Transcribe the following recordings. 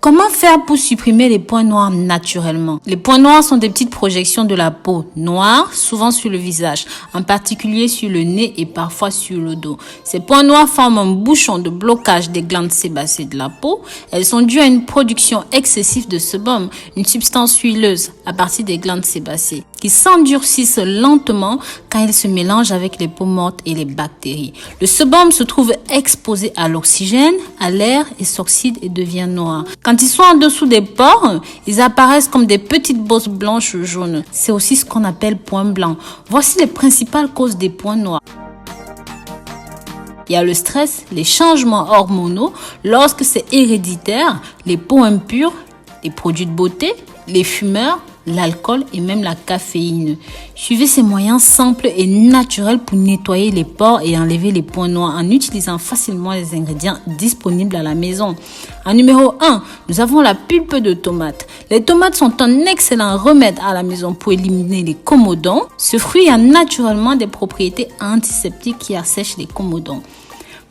Comment faire pour supprimer les points noirs naturellement? Les points noirs sont des petites projections de la peau noire, souvent sur le visage, en particulier sur le nez et parfois sur le dos. Ces points noirs forment un bouchon de blocage des glandes sébacées de la peau. Elles sont dues à une production excessive de sebum, une substance huileuse à partir des glandes sébacées, qui s'endurcissent lentement quand ils se mélangent avec les peaux mortes et les bactéries. Le sebum se trouve exposé à l'oxygène, à l'air et s'oxyde et devient noir. Quand ils sont en dessous des pores, ils apparaissent comme des petites bosses blanches ou jaunes. C'est aussi ce qu'on appelle points blancs. Voici les principales causes des points noirs. Il y a le stress, les changements hormonaux, lorsque c'est héréditaire, les peaux impures, les produits de beauté, les fumeurs, l'alcool et même la caféine. Suivez ces moyens simples et naturels pour nettoyer les pores et enlever les points noirs en utilisant facilement les ingrédients disponibles à la maison. En numéro 1, nous avons la pulpe de tomate. Les tomates sont un excellent remède à la maison pour éliminer les comodons. Ce fruit a naturellement des propriétés antiseptiques qui assèchent les comodons.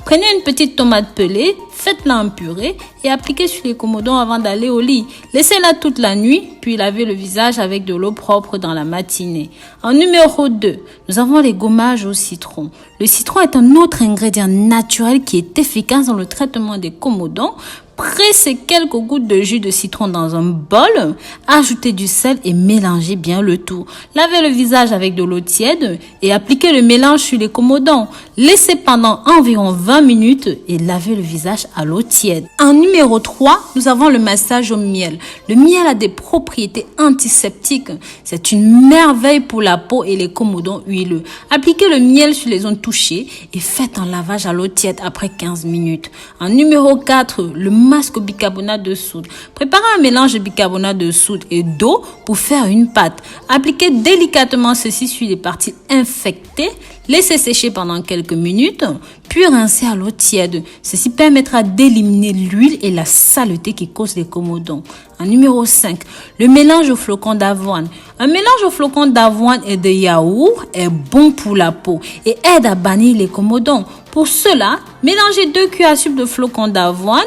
Prenez une petite tomate pelée, faites-la en purée et appliquez sur les comodons avant d'aller au lit. Laissez-la toute la nuit, puis lavez le visage avec de l'eau propre dans la matinée. En numéro 2, nous avons les gommages au citron. Le citron est un autre ingrédient naturel qui est efficace dans le traitement des comodons. Pressez quelques gouttes de jus de citron dans un bol, ajoutez du sel et mélangez bien le tout. Lavez le visage avec de l'eau tiède et appliquez le mélange sur les comodons. Laissez pendant environ 20 minutes et lavez le visage à l'eau tiède. En numéro 3, nous avons le massage au miel. Le miel a des propriétés antiseptiques. C'est une merveille pour la peau et les comodons huileux. Appliquez le miel sur les zones touchées et faites un lavage à l'eau tiède après 15 minutes. En numéro 4, le masque au bicarbonate de soude. Préparez un mélange de bicarbonate de soude et d'eau pour faire une pâte. Appliquez délicatement ceci sur les parties infectées. Laissez sécher pendant quelques minutes, puis rincez à l'eau tiède. Ceci permettra d'éliminer l'huile et la saleté qui causent les comodons. En numéro 5, le mélange aux flocons d'avoine. Un mélange aux flocons d'avoine et de yaourt est bon pour la peau et aide à bannir les comodons. Pour cela, mélangez 2 cuillères à soupe de flocons d'avoine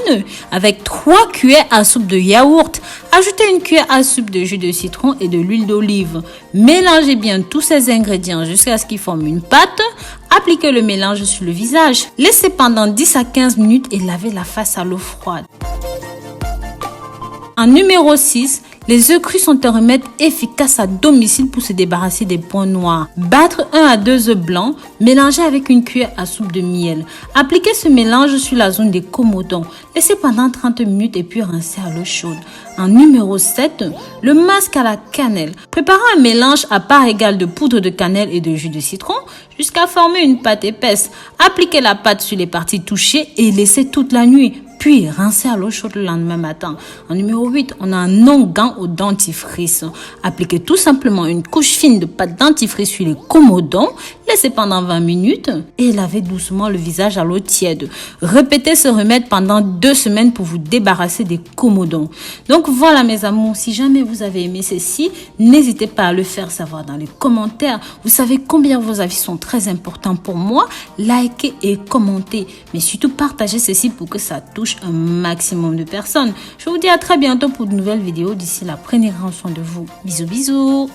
avec 3 cuillères à soupe de yaourt. Ajoutez une cuillère à soupe de jus de citron et de l'huile d'olive. Mélangez bien tous ces ingrédients jusqu'à ce qu'ils forment une pâte. Appliquez le mélange sur le visage. Laissez pendant 10 à 15 minutes et lavez la face à l'eau froide. En numéro 6, les œufs crus sont un remède efficace à domicile pour se débarrasser des points noirs. Battre 1 à 2 œufs blancs, mélangez avec une cuillère à soupe de miel. Appliquez ce mélange sur la zone des comodons. Laissez pendant 30 minutes et puis rincez à l'eau chaude. En numéro 7, le masque à la cannelle. Préparez un mélange à part égale de poudre de cannelle et de jus de citron jusqu'à former une pâte épaisse. Appliquez la pâte sur les parties touchées et laissez toute la nuit. Puis, rincez à l'eau chaude le lendemain matin. En numéro 8, on a un onguent au dentifrice. Appliquez tout simplement une couche fine de pâte dentifrice sur les comodons. Laissez pendant 20 minutes et lavez doucement le visage à l'eau tiède. Répétez ce remède pendant 2 semaines pour vous débarrasser des comodons. Donc voilà mes amours, si jamais vous avez aimé ceci, n'hésitez pas à le faire savoir dans les commentaires. Vous savez combien vos avis sont très importants pour moi. Likez et commentez. Mais surtout partagez ceci pour que ça touche un maximum de personnes. Je vous dis à très bientôt pour de nouvelles vidéos. D'ici là, prenez grand soin de vous. Bisous, bisous.